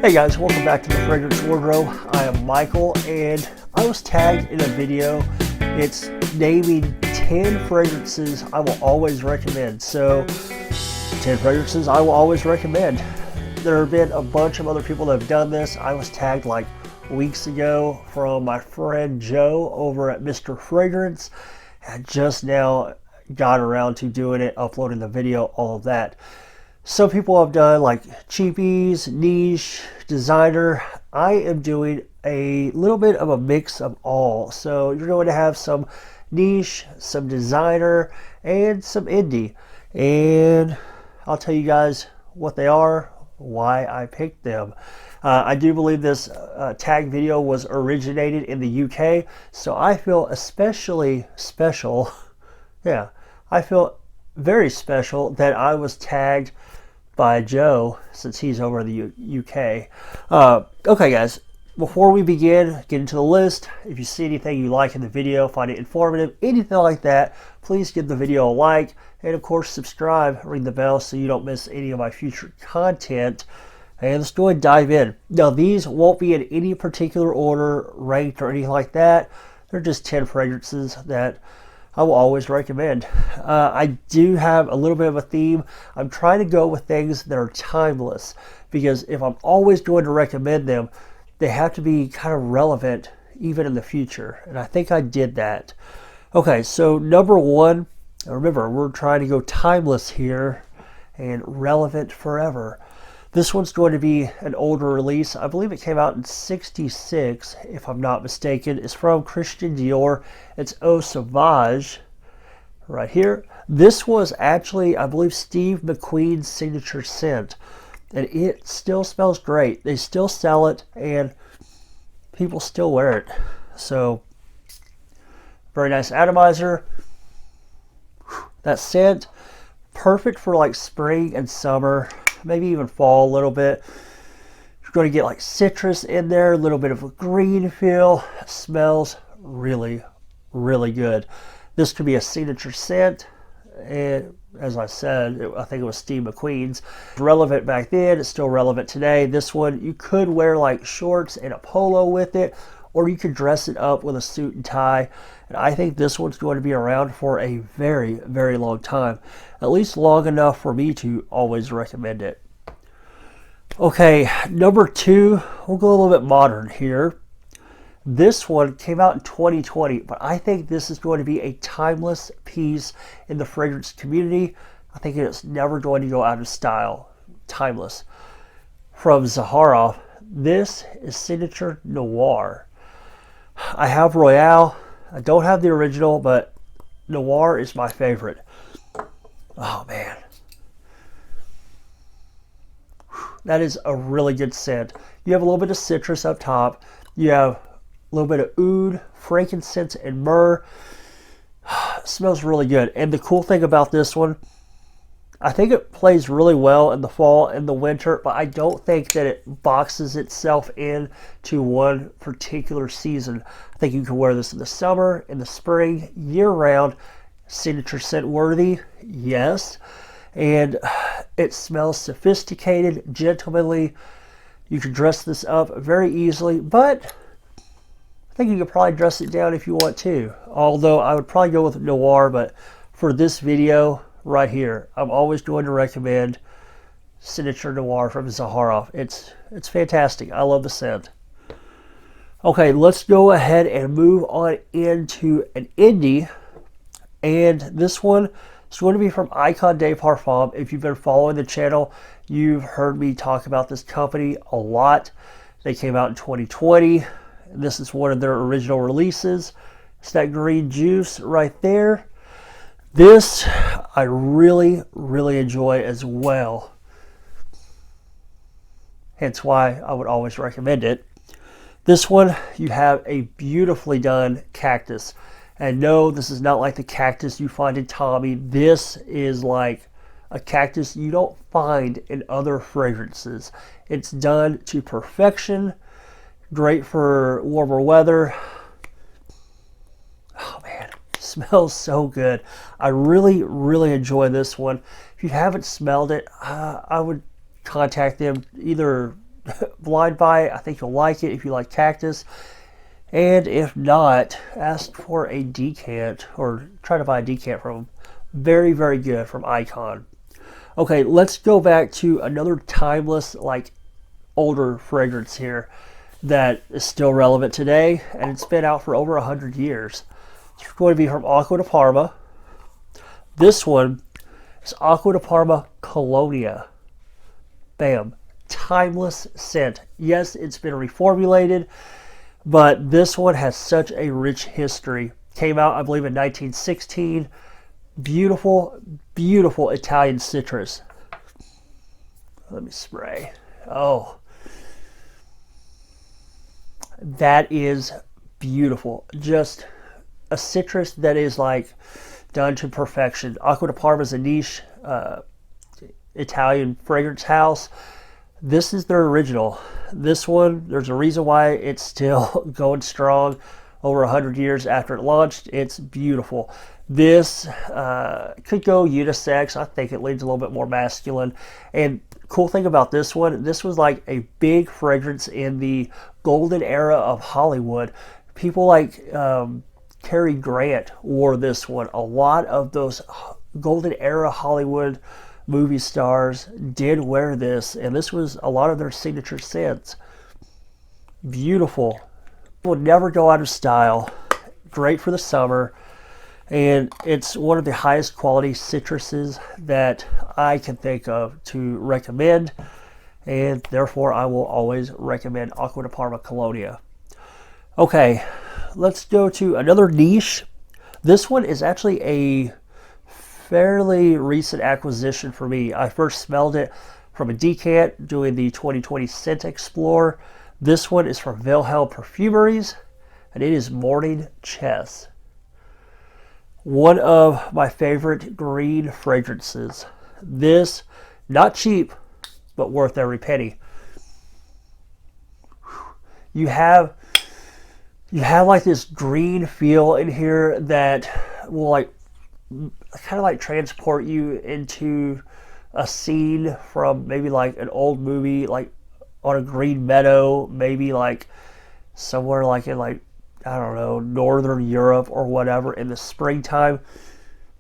Hey guys, welcome back to the Fragrance Wardrobe. I am Michael and I was tagged in a video. It's naming 10 fragrances I will always recommend. So 10 fragrances I will always recommend. There have been a bunch of other people that have done this. I was tagged like weeks ago from my friend Joe over at Mr. Fragrance. I just now got around to doing it, uploading the video, all of that. Some people have done like cheapies, niche, designer. I am doing a little bit of a mix of all. So you're going to have some niche, some designer, and some indie. And I'll tell you guys what they are, why I picked them. I do believe this tag video was originated in the UK, so I feel especially special. Yeah, I feel very special that I was tagged by Joe since he's over in the UK. Okay guys, before we begin, get into the list. If you see anything you like in the video, find it informative, anything like that, please give the video a like, and of course subscribe, ring the bell so you don't miss any of my future content. And let's go and dive in. Now these won't be in any particular order, ranked or anything like that. They're just 10 fragrances that I will always recommend. I do have a little bit of a theme. I'm trying to go with things that are timeless, because if I'm always going to recommend them, they have to be kind of relevant even in the future. And I think I did that. Okay, so number one, remember we're trying to go timeless here and relevant forever. This one's going to be an older release. I believe it came out in '66, if I'm not mistaken. It's from Christian Dior. It's Eau Sauvage, right here. This was actually, I believe, Steve McQueen's signature scent. And it still smells great. They still sell it, and people still wear it. So, very nice atomizer. That scent, perfect for like spring and summer. Maybe even fall a little bit. You're going to get like citrus in there, a little bit of a green feel. It smells really, really good. This could be a signature scent, and as I said, I think it was Steve McQueen's. Relevant back then, it's still relevant today. This one, you could wear like shorts and a polo with it, or you could dress it up with a suit and tie. And I think this one's going to be around for a very, very long time. At least long enough for me to always recommend it. Okay, number two, we'll go a little bit modern here. This one came out in 2020, but I think this is going to be a timeless piece in the fragrance community. I think it's never going to go out of style. Timeless. From Zaharoff, this is Signature Noir. I have Royale. I don't have the original, but Noir is my favorite. Oh man. That is a really good scent. You have a little bit of citrus up top. You have a little bit of oud, frankincense, and myrrh. It smells really good. And the cool thing about this one, I think it plays really well in the fall and the winter, but I don't think that it boxes itself in to one particular season. I think you can wear this in the summer, in the spring, year round. Signature scent worthy, yes. And it smells sophisticated, gentlemanly. You can dress this up very easily, but I think you could probably dress it down if you want to. Although I would probably go with Noir, but for this video right here, I'm always going to recommend Signature Noir from Zaharoff. It's fantastic. I love the scent. Okay, let's go ahead and move on into an indie. And this one is going to be from Icon de Parfum. If you've been following the channel, you've heard me talk about this company a lot. They came out in 2020. This is one of their original releases. It's that green juice right there. This I really, really enjoy as well. Hence why I would always recommend it. This one, you have a beautifully done cactus. And no, this is not like the cactus you find in Tommy. This is like a cactus you don't find in other fragrances. It's done to perfection. Great for warmer weather. Oh man, smells so good. I really, really enjoy this one. If you haven't smelled it, I would contact them either blind buy it. I think you'll like it if you like cactus. And if not, ask for a decant or try to buy a decant from them. Very, very good from Icon. Okay, let's go back to another timeless, like older fragrance here that is still relevant today, and it's been out for over 100 years. It's going to be from Acqua di Parma. This one is Acqua di Parma Colonia. Bam. Timeless scent. Yes, it's been reformulated, but this one has such a rich history. Came out, I believe, in 1916. Beautiful, beautiful Italian citrus. Let me spray. Oh, that is beautiful. Just a citrus that is like done to perfection. Acqua di Parma is a niche Italian fragrance house. This is their original. This one, there's a reason why it's still going strong over 100 years after it launched. It's beautiful. This could go unisex. I think it leans a little bit more masculine. And cool thing about this one, this was like a big fragrance in the golden era of Hollywood. People like Cary Grant wore this one. A lot of those golden era Hollywood movie stars did wear this, and this was a lot of their signature scents. Beautiful. Will never go out of style. Great for the summer. And it's one of the highest quality citruses that I can think of to recommend. And therefore, I will always recommend Acqua di Parma Colonia. Okay, let's go to another niche. This one is actually a fairly recent acquisition for me. I first smelled it from a decant doing the 2020 Scent Explorer. This one is from Wilhelm Perfumeries, and it is Morning Chess. One of my favorite green fragrances. This, not cheap, but worth every penny. You have like this green feel in here that will like kind of like transport you into a scene from maybe like an old movie, like on a green meadow, maybe like somewhere like in like, I don't know, Northern Europe or whatever in the springtime.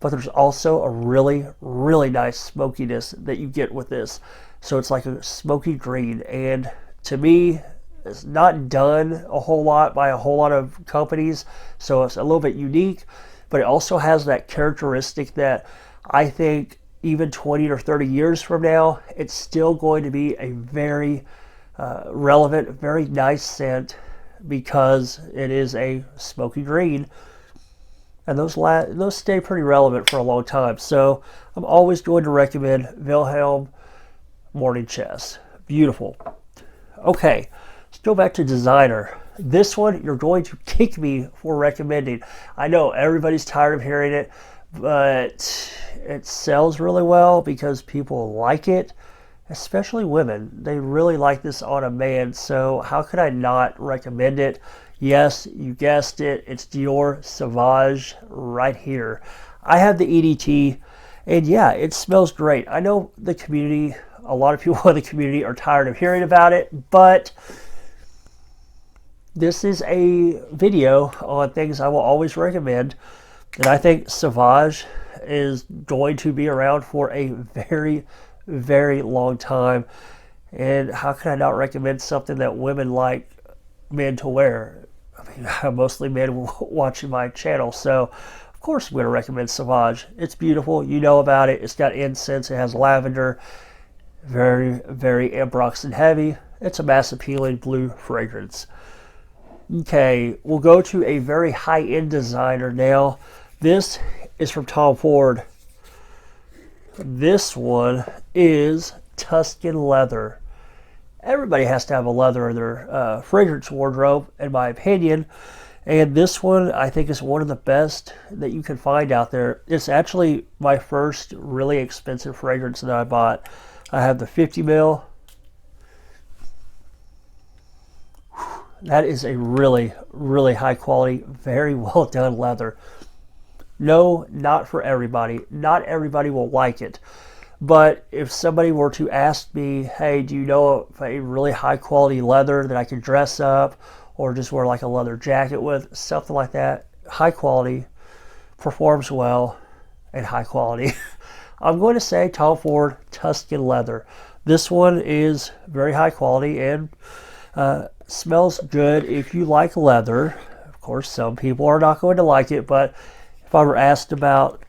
But there's also a really, really nice smokiness that you get with this. So it's like a smoky green. And to me, it's not done a whole lot by a whole lot of companies. So it's a little bit unique. But it also has that characteristic that I think even 20 or 30 years from now, it's still going to be a very relevant, very nice scent, because it is a smoky green, and those stay pretty relevant for a long time. So I'm always going to recommend Wilhelm Morning Chess. Beautiful. Okay, let's go back to designer. This one you're going to kick me for recommending. I know everybody's tired of hearing it, but it sells really well because people like it. Especially women. They really like this on a man, so how could I not recommend it? Yes, you guessed it. It's Eau Sauvage right here. I have the EDT, and yeah, it smells great. I know the community, a lot of people in the community are tired of hearing about it, but this is a video on things I will always recommend, and I think Sauvage is going to be around for a very, very long time. And how can I not recommend something that women like men to wear? I mean, mostly men watching my channel, so of course I'm going to recommend Sauvage. It's beautiful. You know about it. It's got incense. It has lavender. Very, very ambroxan heavy. It's a mass appealing blue fragrance. Okay, we'll go to a very high-end designer now. This is from Tom Ford. This one is Tuscan Leather. Everybody has to have a leather in their fragrance wardrobe, in my opinion. And this one, I think, is one of the best that you can find out there. It's actually my first really expensive fragrance that I bought. I have the 50 mil. That is a really, really high quality, very well done leather. No, not for everybody. Not everybody will like it. But if somebody were to ask me, hey, do you know of a really high quality leather that I could dress up or just wear like a leather jacket with, something like that, high quality, performs well, and high quality, I'm going to say Tom Ford Tuscan Leather. This one is very high quality and smells good if you like leather. Of course, some people are not going to like it, but if I were asked about,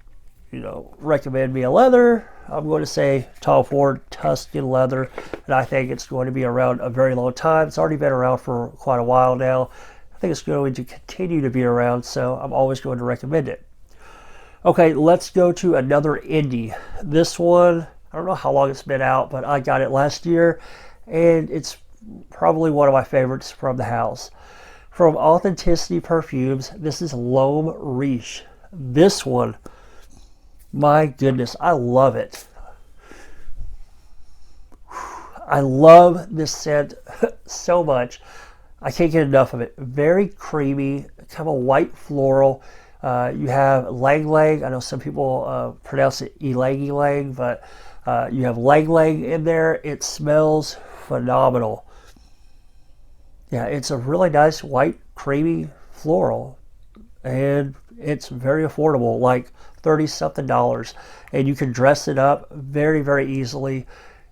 recommend me a leather, I'm going to say Tom Ford Tuscan Leather, and I think it's going to be around a very long time. It's already been around for quite a while now. I think it's going to continue to be around, so I'm always going to recommend it. Okay, let's go to another indie. This one, I don't know how long it's been out, but I got it last year, and it's probably one of my favorites from the house. From Authenticity Perfumes, this is L'Homme Riche. This one, my goodness, I love it. I love this scent so much. I can't get enough of it. Very creamy, kind of white floral. You have Lang Lang. I know some people pronounce it Ylang Ylang, but you have Lang Lang in there. It smells phenomenal. Yeah, it's a really nice white, creamy floral, and it's very affordable, like $30-something, and you can dress it up very, very easily.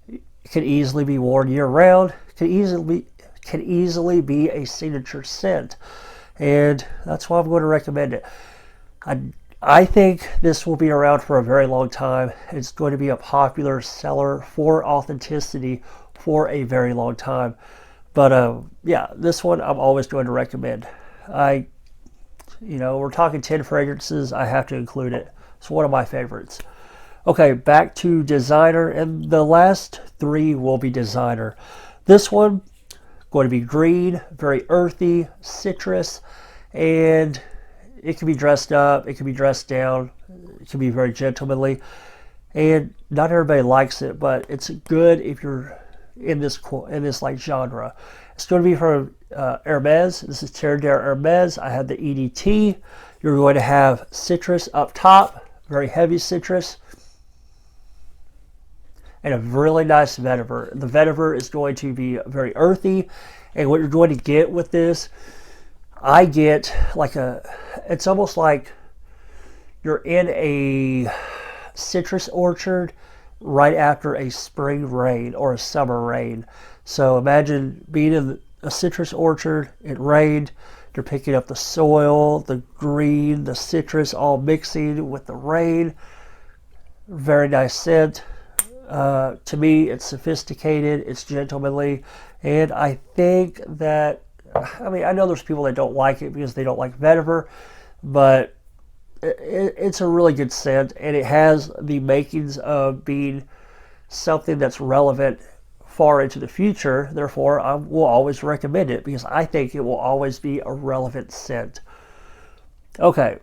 It can easily be worn year-round. Can easily be a signature scent, and that's why I'm going to recommend it. I think this will be around for a very long time. It's going to be a popular seller for Authenticity for a very long time. But yeah, this one I'm always going to recommend. We're talking 10 fragrances. I have to include it. It's one of my favorites. Okay, back to designer, and the last 3 will be designer. This one, going to be green, very earthy, citrus, and it can be dressed up, it can be dressed down, it can be very gentlemanly, and not everybody likes it, but it's good if you're in this like genre. It's going to be from Hermes. This is Terre Hermes. I have the EDT. You're going to have citrus up top, very heavy citrus, and a really nice vetiver. The vetiver is going to be very earthy, and what you're going to get with this, I get like it's almost like you're in a citrus orchard right after a spring rain or a summer rain. So imagine being in a citrus orchard, it rained, you're picking up the soil, the green, the citrus all mixing with the rain. Very nice scent. To me, it's sophisticated, it's gentlemanly, and I think that, I know there's people that don't like it because they don't like vetiver, but it's a really good scent, and it has the makings of being something that's relevant far into the future. Therefore, I will always recommend it because I think it will always be a relevant scent. Okay,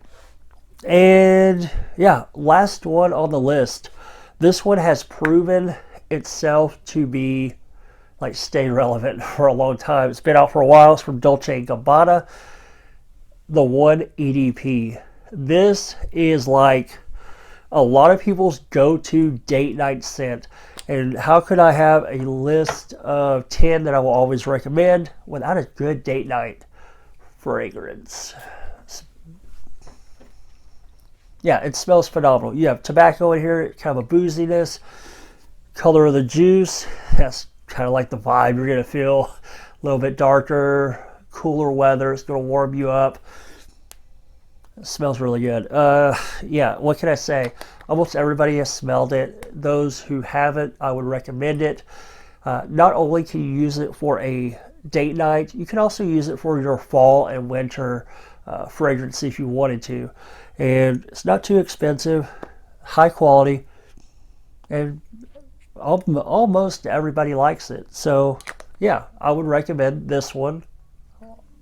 and yeah, last one on the list. This one has proven itself to be stay relevant for a long time. It's been out for a while. It's from Dolce & Gabbana, the One EDP. This is like a lot of people's go-to date night scent. And how could I have a list of 10 that I will always recommend without a good date night fragrance? Yeah, it smells phenomenal. You have tobacco in here, kind of a booziness. Color of the juice, that's kind of like the vibe you're going to feel. A little bit darker, cooler weather. It's going to warm you up. It smells really good. Yeah, what can I say? Almost everybody has smelled it. Those who haven't, I would recommend it. Not only can you use it for a date night, you can also use it for your fall and winter fragrance if you wanted to. And it's not too expensive, high quality, and almost everybody likes it. So yeah, I would recommend this one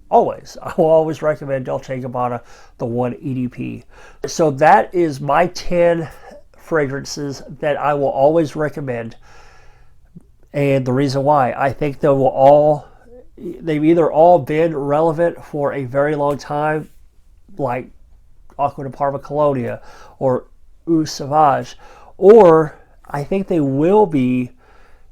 always. I will always recommend Dolce & Gabbana, the One EDP. So that is my 10 fragrances that I will always recommend. And the reason why, I think they've either all been relevant for a very long time, like Acqua de Parma Colonia or Eau Sauvage, or I think they will be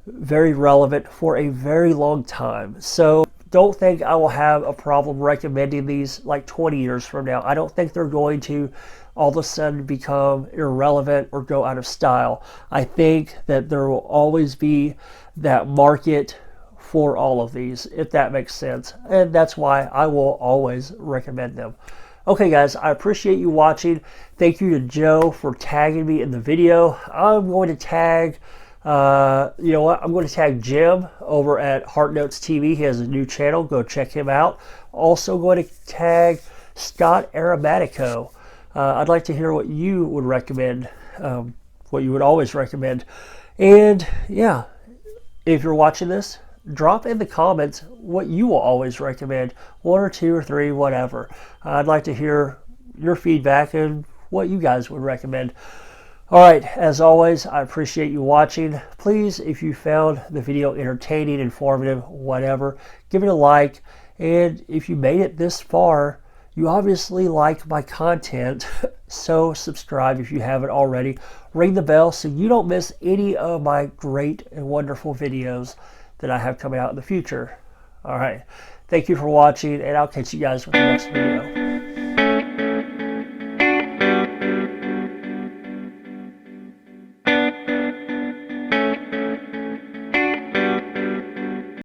very relevant for a very long time. So don't think I will have a problem recommending these like 20 years from now. I don't think they're going to all of a sudden become irrelevant or go out of style. I think that there will always be that market for all of these, if that makes sense. And that's why I will always recommend them. Okay guys, I appreciate you watching. Thank you to Joe for tagging me in the video. I'm going to tag you know what? I'm going to tag Jim over at Heart Notes TV. He has a new channel. Go check him out. Also going to tag Scott Aromatico. I'd like to hear what you would recommend, what you would always recommend. And yeah, if you're watching this, drop in the comments what you will always recommend. 1 or 2 or 3, whatever. I'd like to hear your feedback and what you guys would recommend. Alright, as always, I appreciate you watching. Please, if you found the video entertaining, informative, whatever, give it a like. And if you made it this far, you obviously like my content, so subscribe if you haven't already. Ring the bell so you don't miss any of my great and wonderful videos that I have coming out in the future. Alright, thank you for watching, and I'll catch you guys with the next video.